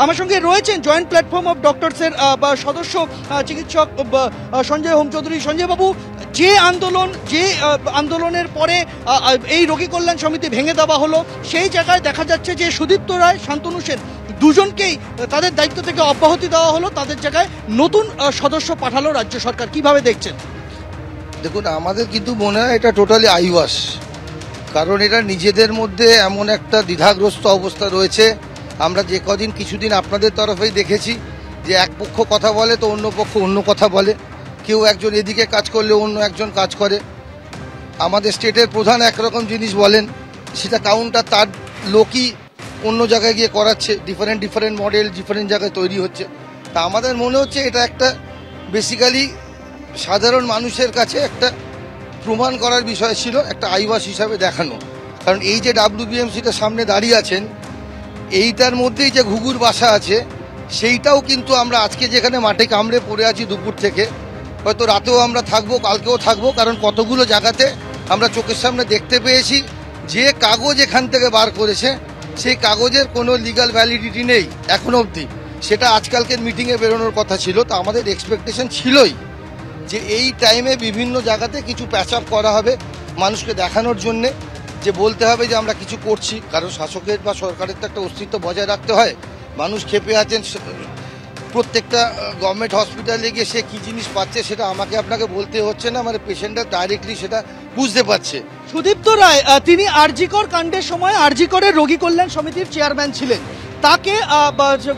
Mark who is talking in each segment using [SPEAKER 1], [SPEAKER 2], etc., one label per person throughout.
[SPEAKER 1] আমার সঙ্গে রয়েছেন জয়েন্ট প্ল্যাটফর্ম অফ ডক্টরসের সদস্য চিকিৎসক সঞ্জয় হোম চৌধুরী। সঞ্জয় বাবু, যে আন্দোলনের পরে এই রোগী কল্যাণ সমিতি ভেঙে দেওয়া হলো, সেই জায়গায় দেখা যাচ্ছে যে সুদীপ্ত রায়, শান্তনু সেন দুজনকেই তাদের দায়িত্ব থেকে অব্যাহতি দেওয়া হলো, তাদের জায়গায় নতুন সদস্য পাঠালো রাজ্য সরকার। কিভাবে দেখছেন?
[SPEAKER 2] দেখুন, আমাদের কিন্তু মনে হয় এটা টোটালি আইওয়াস, কারণ এটা নিজেদের মধ্যে এমন একটা দ্বিধাগ্রস্ত অবস্থা রয়েছে। আমরা যে কদিন কিছুদিন আপনাদের তরফেই দেখেছি যে এক পক্ষ কথা বলে তো অন্য পক্ষ অন্য কথা বলে, কেউ একজন এদিকে কাজ করলে অন্য একজন কাজ করে। আমাদের স্টেটের প্রধান একরকম জিনিস বলেন, সেটা কাউন্টার তার লোকই অন্য জায়গায় গিয়ে করাচ্ছে। ডিফারেন্ট মডেল ডিফারেন্ট জায়গায় তৈরি হচ্ছে। তা আমাদের মনে হচ্ছে এটা একটা বেসিক্যালি সাধারণ মানুষের কাছে একটা প্রমাণ করার বিষয় ছিল, একটা আইওয়াস হিসাবে দেখানো। কারণ এই যে WBMCটা সামনে দাঁড়িয়ে আছেন, এইটার মধ্যেই যে ঘুঘুর বাসা আছে, সেইটাও কিন্তু আমরা আজকে যেখানে মাঠে কামড়ে পড়ে আছি দুপুর থেকে, হয়তো রাতেও আমরা থাকবো, কালকেও থাকবো। কারণ কতগুলো জায়গাতে আমরা চোখের সামনে দেখতে পেয়েছি যে কাগজ এখান থেকে বার করেছে, সেই কাগজের কোনো লিগাল ভ্যালিডিটি নেই এখনো অবধি। সেটা আজকালকের মিটিংয়ে বেরোনোর কথা ছিল। তো আমাদের এক্সপেকটেশন ছিলই যে এই টাইমে বিভিন্ন জায়গাতে কিছু প্যাচ আপ করা হবে, মানুষকে দেখানোর জন্যে, যে বলতে হবে যে আমরা কিছু করছি। কারণ শাসকের বা সরকারের তো একটা অস্তিত্ব বজায় রাখতে হয়। মানুষ ক্ষেপে আছেন, প্রত্যেকটা গভর্নমেন্ট হসপিটালে গিয়ে সে কী জিনিস পাচ্ছে সেটা আমাকে আপনাকে বলতে হচ্ছে না, মানে পেশেন্টরা ডাইরেক্টলি সেটা বুঝতে পারছে।
[SPEAKER 1] সুদীপ্ত রায় তিনি আরজিকর কাণ্ডের সময় আরজিকরের রোগী কল্যাণ সমিতির চেয়ারম্যান ছিলেন,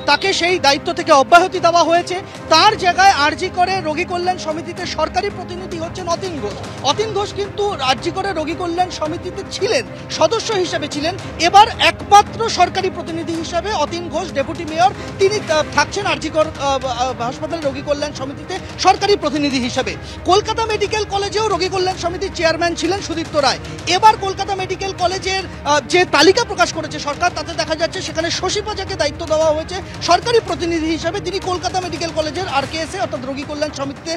[SPEAKER 1] তাকে সেই দায়িত্ব থেকে অব্যাহতি দেওয়া হয়েছে। তার জায়গায় আরজিকরের রোগী কল্যাণ সমিতিতে সরকারি প্রতিনিধি হচ্ছেন অতীন ঘোষ। অতীন ঘোষ কিন্তু আরজিকরের রোগী কল্যাণ সমিতিতে ছিলেন, সদস্য হিসেবে ছিলেন। এবার একমাত্র সরকারি প্রতিনিধি হিসাবে অতীন ঘোষ, ডেপুটি মেয়র, তিনি থাকছেন আরজিকর হাসপাতালের রোগী কল্যাণ সমিতিতে সরকারি প্রতিনিধি হিসাবে। কলকাতা মেডিকেল কলেজেও রোগী কল্যাণ সমিতির চেয়ারম্যান ছিলেন সুদীপ্ত রায়। এবার কলকাতা মেডিকেল কলেজের যে তালিকা প্রকাশ করেছে সরকার, তাতে দেখা যাচ্ছে সেখানে শশী যাকে দায়িত্ব দেওয়া হয়েছে সরকারি প্রতিনিধি হিসেবে, তিনি কলকাতা মেডিকেল কলেজের RKS অর্থাৎ রোগী কল্যাণ সমিতিতে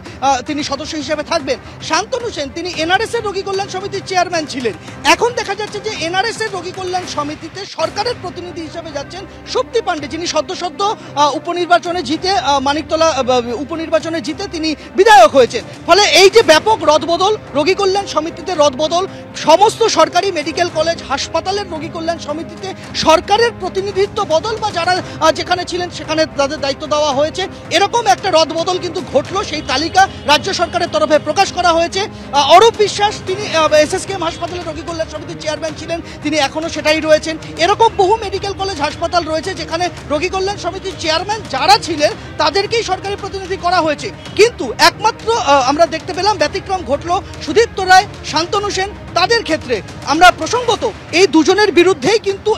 [SPEAKER 1] তিনি সদস্য হিসেবে থাকবেন। শান্তনু সেন তিনি NRS এর রোগী কল্যাণ সমিতির চেয়ারম্যান ছিলেন। এখন দেখা যাচ্ছে যে NRS এর রোগী কল্যাণ সমিতিতে সরকারের প্রতিনিধি হিসেবে যাচ্ছেন শক্তি পাণ্ডে, যিনি সদ্য উপনির্বাচনে জিতে তিনি বিধায়ক হয়েছেন। ফলে এই যে ব্যাপক রদবদল, রোগী কল্যাণ সমিতিতে রদবদল, সমস্ত সরকারি মেডিকেল কলেজ হাসপাতালের রোগী কল্যাণ সমিতিতে সরকারের প্রতিনিধিত্ব বদল, বা যারা যেখানে ছিলেন সেখানে তাদের দায়িত্ব দেওয়া হয়েছে, এরকম একটা রদবদল কিন্তু ঘটলো। সেই তালিকা রাজ্য সরকারের তরফে প্রকাশ করা হয়েছে। অরূপ বিশ্বাস তিনি SSKM হাসপাতালের রোগী কল্যাণ সমিতির চেয়ারম্যান ছিলেন, তিনি এখনো সেটাই রয়েছেন। এরকম বহু মেডিকেল কলেজ হাসপাতাল রয়েছে যেখানে রোগী কল্যাণ সমিতির চেয়ারম্যান যারা ছিলেন তাদেরকেই সরকারি প্রতিনিধি করা হয়েছে। কিন্তু একমাত্র আমরা দেখতে পেলাম ব্যতিক্রম ঘটলো সুদীপ্ত রায়, শান্তনু সেন, তাদের ক্ষেত্রে। আমরা প্রসঙ্গত এই দুজনের বিরুদ্ধেই কিন্তু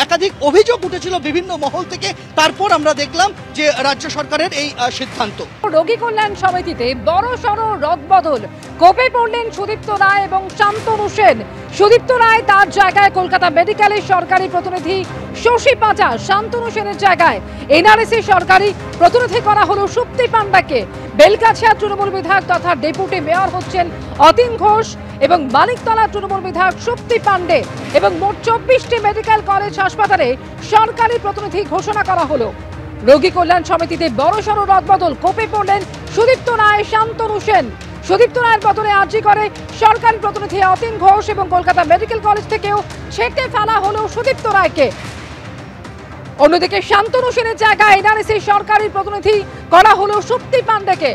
[SPEAKER 1] একাধিক অভিযোগ উঠেছিল বিভিন্ন মহল থেকে। তারপর আমরা দেখলাম যে রাজ্য সরকারের এই সিদ্ধান্ত।
[SPEAKER 3] রোগী কল্যাণ সমিতিতে বড়সড় রদবদল, কোপে পড়লেন সুদীপ্ত রায় এবং শান্তনু সেন। সুদীপ্ত রায় তার জায়গায় কলকাতা মেডিকেলের সরকারি প্রতিনিধি শশী পাঁচা, শান্তনু সেনের জায়গায় NRS এর সরকারি প্রতিনিধি করা হলো শক্তি পাণ্ডাকে। বেলগাছিয়া তৃণমূল বিধায়ক তথা ডেপুটি মেয়র হচ্ছেন অতীন ঘোষ এবং মানিকতলা তৃণমূল বিধায়ক শক্তি পাণ্ডে, এবং মোট 24টি মেডিকেল কলেজ হাসপাতালে সরকারি প্রতিনিধি ঘোষণা করা হলো। রোগী কল্যাণ সমিতিতে বড়সড় রদবদল, কোপে পড়লেন সুদীপ্ত রায়, শান্তনু সেন। সুদীপ্ত রায়ের বদলে আর্জি করে সরকারি প্রতিনিধি অতীন ঘোষ এবং কলকাতা মেডিকেল কলেজ থেকেও ছেঁটে ফেলা হলো সুদীপ্ত রায়কে। অন্যদিকে শান্তনু সেনের জায়গায় NRS এর সরকারি প্রতিনিধি করা হলো শক্তি পাণ্ডেকে।